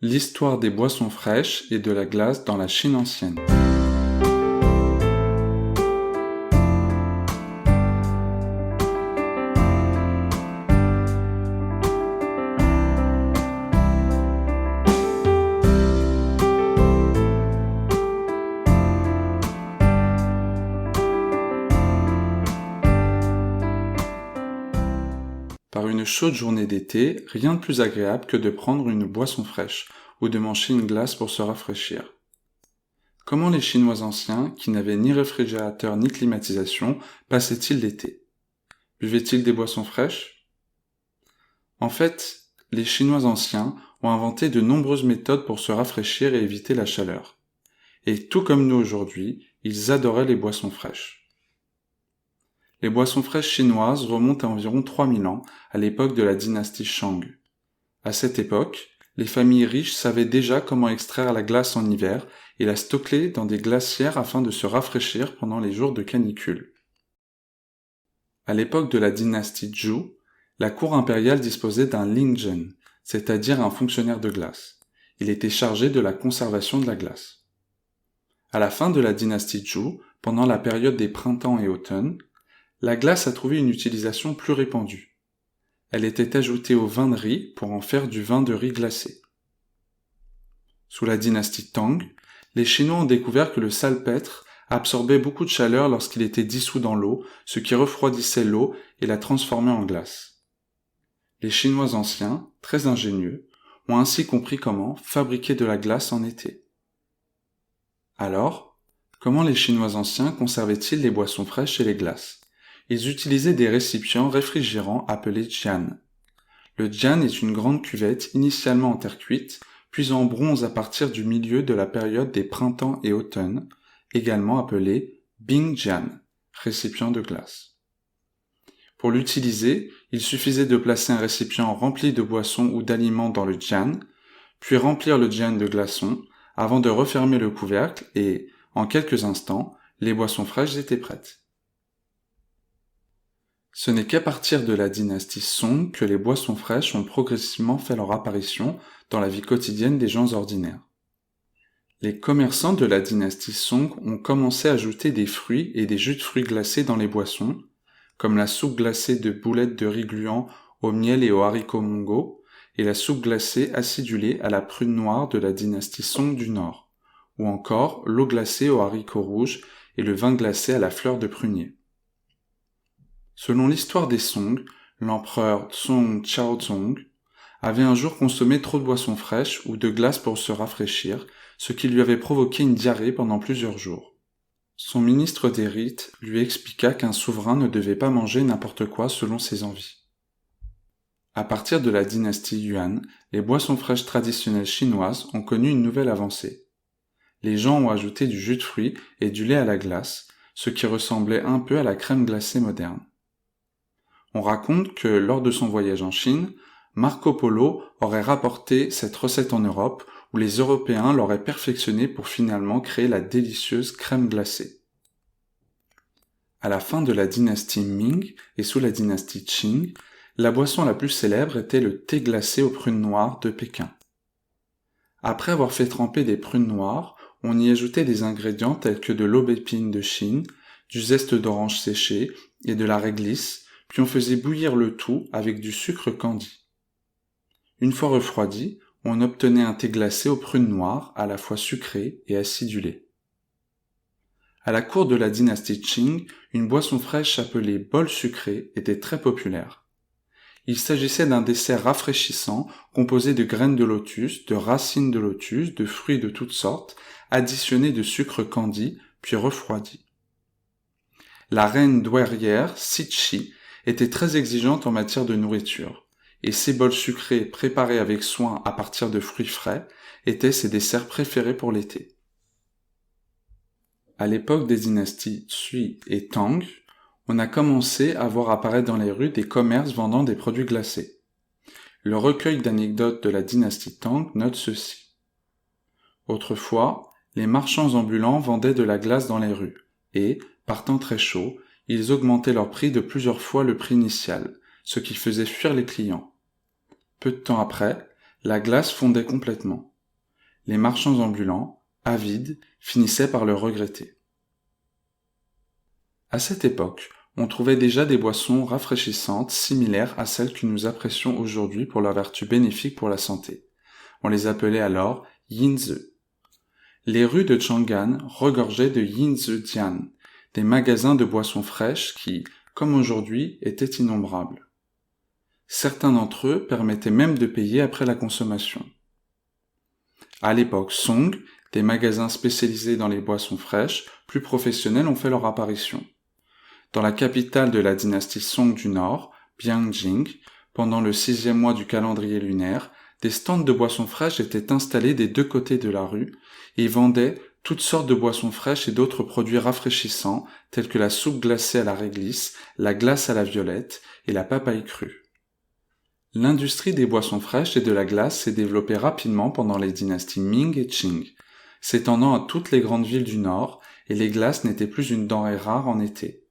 L'histoire des boissons fraîches et de la glace dans la Chine ancienne. Par une chaude journée d'été, rien de plus agréable que de prendre une boisson fraîche ou de manger une glace pour se rafraîchir. Comment les Chinois anciens, qui n'avaient ni réfrigérateur ni climatisation, passaient-ils l'été? Buvaient-ils des boissons fraîches? En fait, les Chinois anciens ont inventé de nombreuses méthodes pour se rafraîchir et éviter la chaleur. Et tout comme nous aujourd'hui, ils adoraient les boissons fraîches. Les boissons fraîches chinoises remontent à environ 3000 ans, à l'époque de la dynastie Shang. À cette époque, les familles riches savaient déjà comment extraire la glace en hiver et la stocker dans des glacières afin de se rafraîchir pendant les jours de canicule. À l'époque de la dynastie Zhou, la cour impériale disposait d'un lingzhen, c'est-à-dire un fonctionnaire de glace. Il était chargé de la conservation de la glace. À la fin de la dynastie Zhou, pendant la période des printemps et automnes, la glace a trouvé une utilisation plus répandue. Elle était ajoutée au vin de riz pour en faire du vin de riz glacé. Sous la dynastie Tang, les Chinois ont découvert que le salpêtre absorbait beaucoup de chaleur lorsqu'il était dissous dans l'eau, ce qui refroidissait l'eau et la transformait en glace. Les Chinois anciens, très ingénieux, ont ainsi compris comment fabriquer de la glace en été. Alors, comment les Chinois anciens conservaient-ils les boissons fraîches et les glaces? Ils utilisaient des récipients réfrigérants appelés jian. Le jian est une grande cuvette initialement en terre cuite, puis en bronze à partir du milieu de la période des printemps et automnes, également appelée bingjian, récipient de glace. Pour l'utiliser, il suffisait de placer un récipient rempli de boissons ou d'aliments dans le jian, puis remplir le jian de glaçons, avant de refermer le couvercle et, en quelques instants, les boissons fraîches étaient prêtes. Ce n'est qu'à partir de la dynastie Song que les boissons fraîches ont progressivement fait leur apparition dans la vie quotidienne des gens ordinaires. Les commerçants de la dynastie Song ont commencé à ajouter des fruits et des jus de fruits glacés dans les boissons, comme la soupe glacée de boulettes de riz gluant au miel et aux haricots mongo, et la soupe glacée acidulée à la prune noire de la dynastie Song du Nord, ou encore l'eau glacée aux haricots rouges et le vin glacé à la fleur de prunier. Selon l'histoire des Song, l'empereur Song Xiaozong avait un jour consommé trop de boissons fraîches ou de glace pour se rafraîchir, ce qui lui avait provoqué une diarrhée pendant plusieurs jours. Son ministre des rites lui expliqua qu'un souverain ne devait pas manger n'importe quoi selon ses envies. À partir de la dynastie Yuan, les boissons fraîches traditionnelles chinoises ont connu une nouvelle avancée. Les gens ont ajouté du jus de fruits et du lait à la glace, ce qui ressemblait un peu à la crème glacée moderne. On raconte que lors de son voyage en Chine, Marco Polo aurait rapporté cette recette en Europe où les Européens l'auraient perfectionnée pour finalement créer la délicieuse crème glacée. À la fin de la dynastie Ming et sous la dynastie Qing, la boisson la plus célèbre était le thé glacé aux prunes noires de Pékin. Après avoir fait tremper des prunes noires, on y ajoutait des ingrédients tels que de l'aubépine de Chine, du zeste d'orange séché et de la réglisse, puis on faisait bouillir le tout avec du sucre candi. Une fois refroidi, on obtenait un thé glacé aux prunes noires, à la fois sucré et acidulé. À la cour de la dynastie Qing, une boisson fraîche appelée bol sucré était très populaire. Il s'agissait d'un dessert rafraîchissant composé de graines de lotus, de racines de lotus, de fruits de toutes sortes, additionné de sucre candi, puis refroidi. La reine douairière, Cixi, était très exigeante en matière de nourriture, et ces bols sucrés préparés avec soin à partir de fruits frais étaient ses desserts préférés pour l'été. À l'époque des dynasties Sui et Tang, on a commencé à voir apparaître dans les rues des commerces vendant des produits glacés. Le recueil d'anecdotes de la dynastie Tang note ceci. Autrefois, les marchands ambulants vendaient de la glace dans les rues, et, partant très chaud, ils augmentaient leur prix de plusieurs fois le prix initial, ce qui faisait fuir les clients. Peu de temps après, la glace fondait complètement. Les marchands ambulants, avides, finissaient par le regretter. À cette époque, on trouvait déjà des boissons rafraîchissantes similaires à celles que nous apprécions aujourd'hui pour leurs vertus bénéfiques pour la santé. On les appelait alors Yinzi. Les rues de Chang'an regorgeaient de Yinzi-dian, des magasins de boissons fraîches qui, comme aujourd'hui, étaient innombrables. Certains d'entre eux permettaient même de payer après la consommation. À l'époque Song, des magasins spécialisés dans les boissons fraîches, plus professionnels ont fait leur apparition. Dans la capitale de la dynastie Song du Nord, Bianjing, pendant le 6e mois du calendrier lunaire, des stands de boissons fraîches étaient installés des deux côtés de la rue et vendaient toutes sortes de boissons fraîches et d'autres produits rafraîchissants tels que la soupe glacée à la réglisse, la glace à la violette et la papaye crue. L'industrie des boissons fraîches et de la glace s'est développée rapidement pendant les dynasties Ming et Qing, s'étendant à toutes les grandes villes du Nord, et les glaces n'étaient plus une denrée rare en été.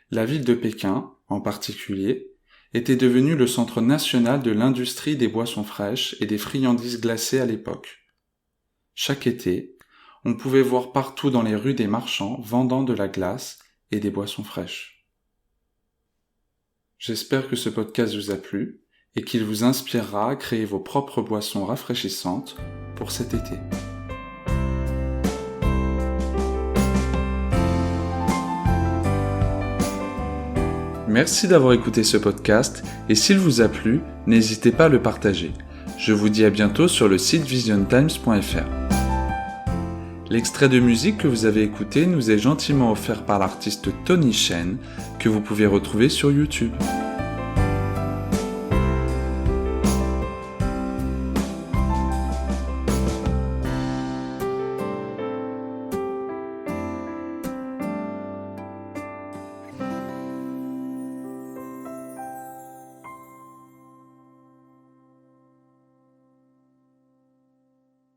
La ville de Pékin, en particulier, était devenue le centre national de l'industrie des boissons fraîches et des friandises glacées à l'époque. Chaque été, on pouvait voir partout dans les rues des marchands vendant de la glace et des boissons fraîches. J'espère que ce podcast vous a plu et qu'il vous inspirera à créer vos propres boissons rafraîchissantes pour cet été. Merci d'avoir écouté ce podcast et s'il vous a plu, n'hésitez pas à le partager. Je vous dis à bientôt sur le site visiontimes.fr. L'extrait de musique que vous avez écouté nous est gentiment offert par l'artiste Tony Shen que vous pouvez retrouver sur YouTube.